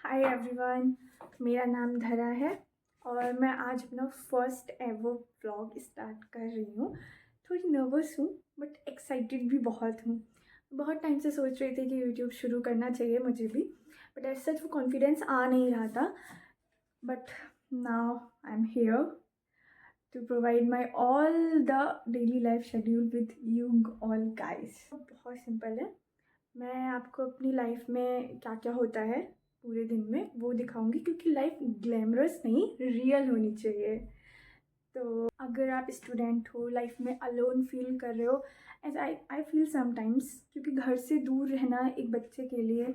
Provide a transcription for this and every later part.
Hi everyone, मेरा नाम धरा है और मैं आज अपना फर्स्ट एवर व्लॉग स्टार्ट कर रही हूँ। थोड़ी नर्वस हूँ बट एक्साइटेड भी बहुत हूँ। बहुत टाइम से सोच रही थी कि यूट्यूब शुरू करना चाहिए मुझे भी, बट ऐसा वो कॉन्फिडेंस आ नहीं रहा था। But now I am here to provide my all the daily life schedule with you all guys. बहुत सिंपल है, मैं आपको अपनी लाइफ में क्या क्या होता है पूरे दिन में वो दिखाऊंगी, क्योंकि लाइफ ग्लैमरस नहीं रियल होनी चाहिए। तो अगर आप स्टूडेंट हो, लाइफ में अलोन फील कर रहे हो एज आई फील समटाइम्स, क्योंकि घर से दूर रहना एक बच्चे के लिए,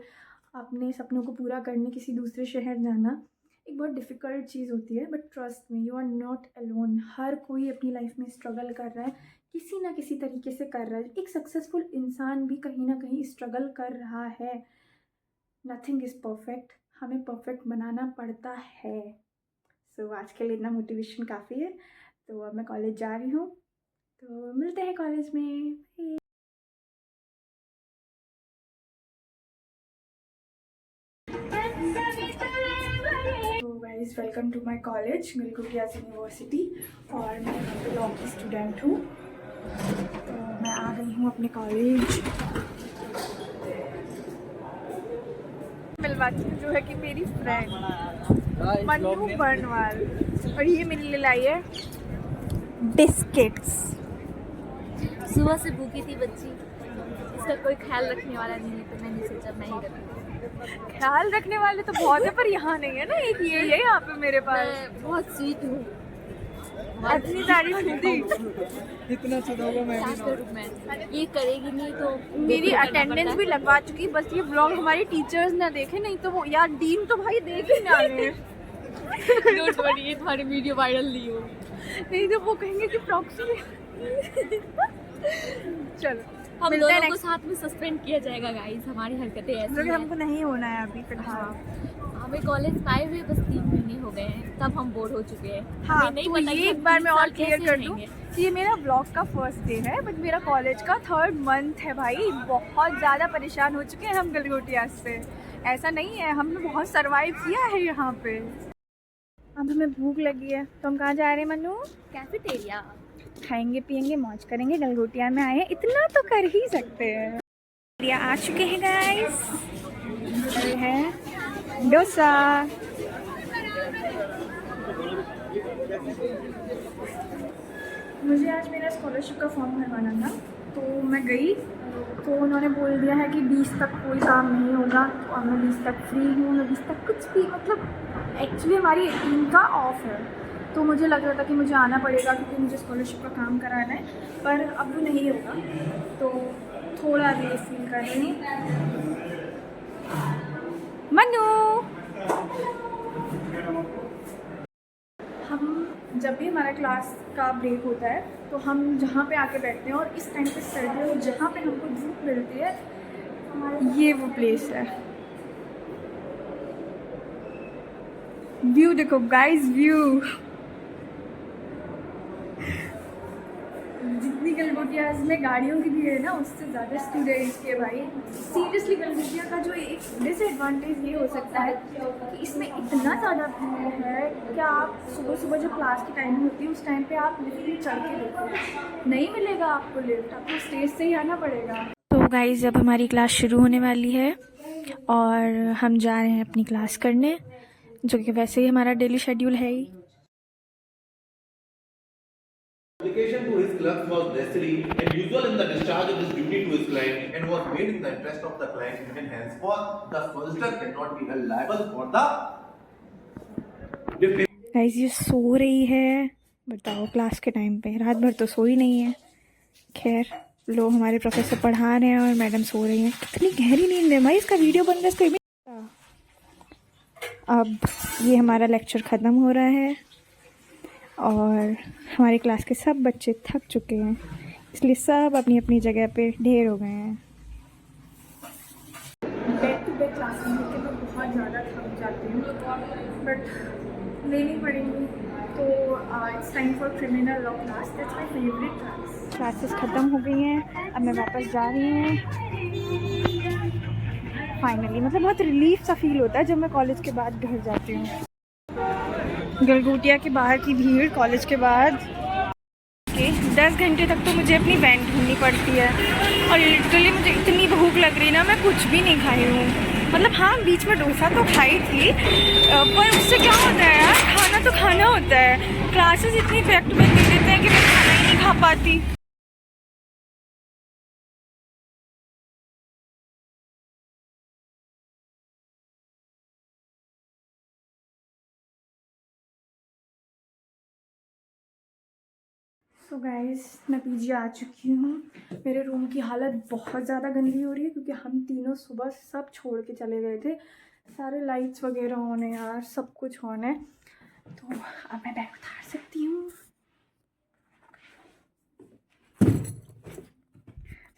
अपने सपनों को पूरा करने किसी दूसरे शहर जाना एक बहुत डिफ़िकल्ट चीज़ होती है। But trust me, you are not alone. हर कोई अपनी लाइफ में स्ट्रगल कर रहा है, किसी ना किसी तरीके से कर रहा है। एक सक्सेसफुल इंसान भी कहीं ना कहीं स्ट्रगल कर रहा है। नथिंग इज़ परफेक्ट, हमें परफेक्ट बनाना पड़ता है। सो आज के लिए इतना मोटिवेशन काफ़ी है। तो अब मैं कॉलेज जा रही हूँ, तो मिलते हैं कॉलेज में। Guys, welcome to my college Galgotias university, और मैं यहाँ पे लॉ की स्टूडेंट हूँ। तो मैं आ गई हूँ अपने कॉलेज। मिलवाती हूँ जो है कि मेरी फ्रेंड मन्नू बर्नवाल, और ये मेरे लिए लाई है बिस्किट्स। सुबह से भूखी थी बच्ची, इसका कोई ख्याल रखने वाला नहीं है, तो मैंने सोचा मैं ही रखूँ। ख्याल रखने वाले तो बहुत है, पर यहाँ नहीं है ना। एक ये है यहाँ पे मेरे पास। मैं बहुत स्वीट हूँ, इतनी तारीफ होती इतना चुनाव मैं ये करेगी नहीं तो मेरी अटेंडेंस भी लगवा चुकी। बस ये ब्लॉग हमारी टीचर्स ना देखे, नहीं तो वो यार डीन तो भाई देख ही ना ले। डोंट वरी, ये तुम्हारी वीडियो वायरल नहीं हो, नहीं तो वो कहेंगे कि प्रॉक्सी। चलो हम मिलते हैं दोनों को next। साथ में सस्पेंड किया जाएगा गाइस। हमारी हरकतें ऐसी क्योंकि हैं। हमको नहीं होना है अभी फिलहाल। हमें कॉलेज आए हुए बस 3 महीने हो गए हैं, तब हम बोर हो चुके हैं। हाँ, हमें नहीं तो पता कि ये हम एक बार 3 मैं और साल क्लियर कैसे कर दूँ रहेंगे। कि ये मेरा ब्लॉग का फर्स्ट डे है, बट मेरा कॉलेज का 3rd मंथ है। भाई बहुत ज़्यादा परेशान हो चुके हैं हम गलगोटियाज़ से। ऐसा नहीं है, हमने बहुत सर्वाइव किया है यहाँ पे। अब हमें भूख लगी है, तो हम कहाँ जा रहे हैं मनु? कैफेटेरिया खाएंगे पियेंगे मौज करेंगे। गलगोटिया में आए हैं, इतना तो कर ही सकते हैं। ये आ चुके हैं गाइस, ये है डोसा। मुझे आज मेरा स्कॉलरशिप का फॉर्म भरवाना था, तो मैं गई, तो उन्होंने बोल दिया है कि 20 तक कोई काम नहीं होगा। तो अब मैं 20 तक फ्री हूँ, मैं 20 तक कुछ भी, मतलब एक्चुअली हमारी 18 का ऑफ है। तो मुझे लग रहा था कि मुझे आना पड़ेगा, क्योंकि मुझे स्कॉलरशिप का काम कराना है, पर अब वो नहीं होगा। तो थोड़ा रिलीफ फील कर रही हूँ। मनु, हम जब भी हमारा क्लास का ब्रेक होता है तो हम जहाँ पे आके बैठते हैं, और इस टाइम पे सर्दियों में जहाँ पे हमको धूप मिलती है, ये वो प्लेस है। व्यू देखो गाइस, व्यू। जितनी गलगोटियाज़ में गाड़ियों की भीड़ है ना, उससे ज़्यादा स्टूडेंट्स के। भाई सीरियसली गलगोटिया का जो एक डिसएडवांटेज ये हो सकता है कि इसमें इतना ज़्यादा भीड़ है कि आप सुबह सुबह जो क्लास की टाइमिंग होती है, उस टाइम पे आप लिफ्ट में चढ़ के देखो, नहीं मिलेगा आपको लिफ्ट, आपको स्टेज से ही आना पड़ेगा। तो गाइस, जब हमारी क्लास शुरू होने वाली है और हम जा रहे हैं अपनी क्लास करने, जो कि वैसे ही हमारा डेली शेड्यूल है ही। Application to his clerk was necessary and usual in the discharge of his duty to his client and was made in the interest of the client, and henceforth the solicitor cannot be held liable for the guys, ये सो रही है। बताओ, class के time पे रात भर तो सोई नहीं है। खैर, लोग हमारे प्रोफेसर पढ़ा रहे हैं और मैडम सो रही हैं। कितनी गहरी नींद है भाई, इसका वीडियो बन रहा है, इसको भी। अब ये हमारा लेक्चर ख़त्म हो रहा है और हमारे क्लास के सब बच्चे थक चुके हैं, इसलिए सब अपनी अपनी जगह पे ढेर हो गए हैं। बैक टू बैक क्लास में होकर मैं बहुत ज़्यादा थक जाती हूँ, बट लेनी पड़ेगी। तो it's time for criminal law class, that's my favourite class. Classes ख़त्म हो गई हैं, अब मैं वापस जा रही हूँ। फाइनली, मतलब बहुत रिलीफ सा फील होता है जब मैं कॉलेज के बाद घर जाती हूँ। गलगोटिया के बाहर की भीड़ कॉलेज के बाद 10 घंटे तक तो मुझे अपनी वैन ढूंढनी पड़ती है और लिटरली मुझे इतनी भूख लग रही ना, मैं कुछ भी नहीं खाई हूँ। मतलब हाँ, बीच में डोसा तो खाई थी, पर उससे क्या होता है यार, खाना तो खाना होता है। क्लासेस इतनी बैक टू बैक दे देते हैं कि मैं खाना ही नहीं खा पाती। सो गाइस, मैं पीजी आ चुकी हूँ। मेरे रूम की हालत बहुत ज़्यादा गंदी हो रही है क्योंकि हम तीनों सुबह सब छोड़ के चले गए थे। सारे लाइट्स वगैरह ऑन है यार, सब कुछ ऑन है। तो अब मैं बैग उतार सकती हूँ।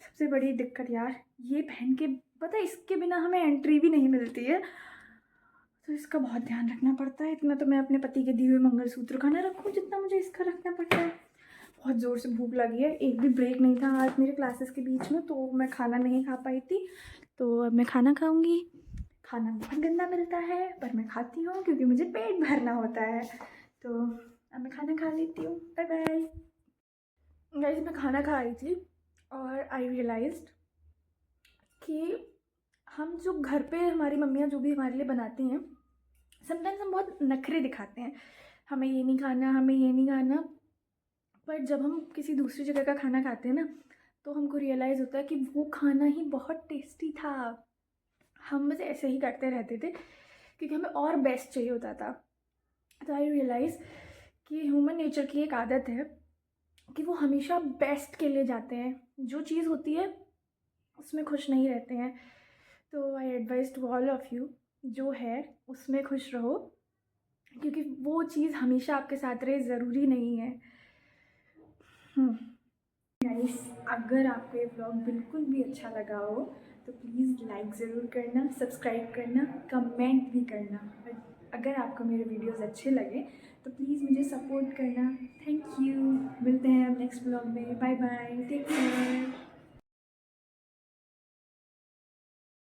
सबसे बड़ी दिक्कत यार, ये पहन के, पता है इसके बिना हमें एंट्री भी नहीं मिलती है, तो इसका बहुत ध्यान रखना पड़ता है। इतना तो मैं अपने पति के दिए हुए मंगलसूत्र का ना रखूँ जितना मुझे इसका रखना पड़ता है। बहुत ज़ोर से भूख लगी है, एक भी ब्रेक नहीं था आज मेरे क्लासेस के बीच में, तो मैं खाना नहीं खा पाई थी। तो अब मैं खाना खाऊंगी। खाना बहुत गंदा मिलता है पर मैं खाती हूँ क्योंकि मुझे पेट भरना होता है। तो अब मैं खाना खा लेती हूँ। Bye bye guys. मैं खाना खा रही थी और आई रियलाइज्ड कि हम जो घर पे हमारी मम्मियाँ जो भी हमारे लिए बनाती हैं, समटाइम्स हम बहुत नखरे दिखाते हैं, हमें ये नहीं खाना, हमें ये नहीं खाना। पर जब हम किसी दूसरी जगह का खाना खाते हैं ना, तो हमको रियलाइज़ होता है कि वो खाना ही बहुत टेस्टी था। हम बस ऐसे ही करते रहते थे क्योंकि हमें और बेस्ट चाहिए होता था। तो आई रियलाइज़ कि ह्यूमन नेचर की एक आदत है कि वो हमेशा बेस्ट के लिए जाते हैं। जो चीज़ होती है उसमें खुश नहीं रहते हैं। तो I advice to all of you, जो है उसमें खुश रहो क्योंकि वो चीज़ हमेशा आपके साथ रहे ज़रूरी नहीं है। गाइस, अगर आपको ये ब्लॉग बिल्कुल भी अच्छा लगा हो तो प्लीज़ लाइक ज़रूर करना, सब्सक्राइब करना, कमेंट भी करना। अगर आपको मेरे वीडियोस अच्छे लगे तो प्लीज़ मुझे सपोर्ट करना। Thank you. मिलते हैं नेक्स्ट ब्लॉग में। Bye bye, take care.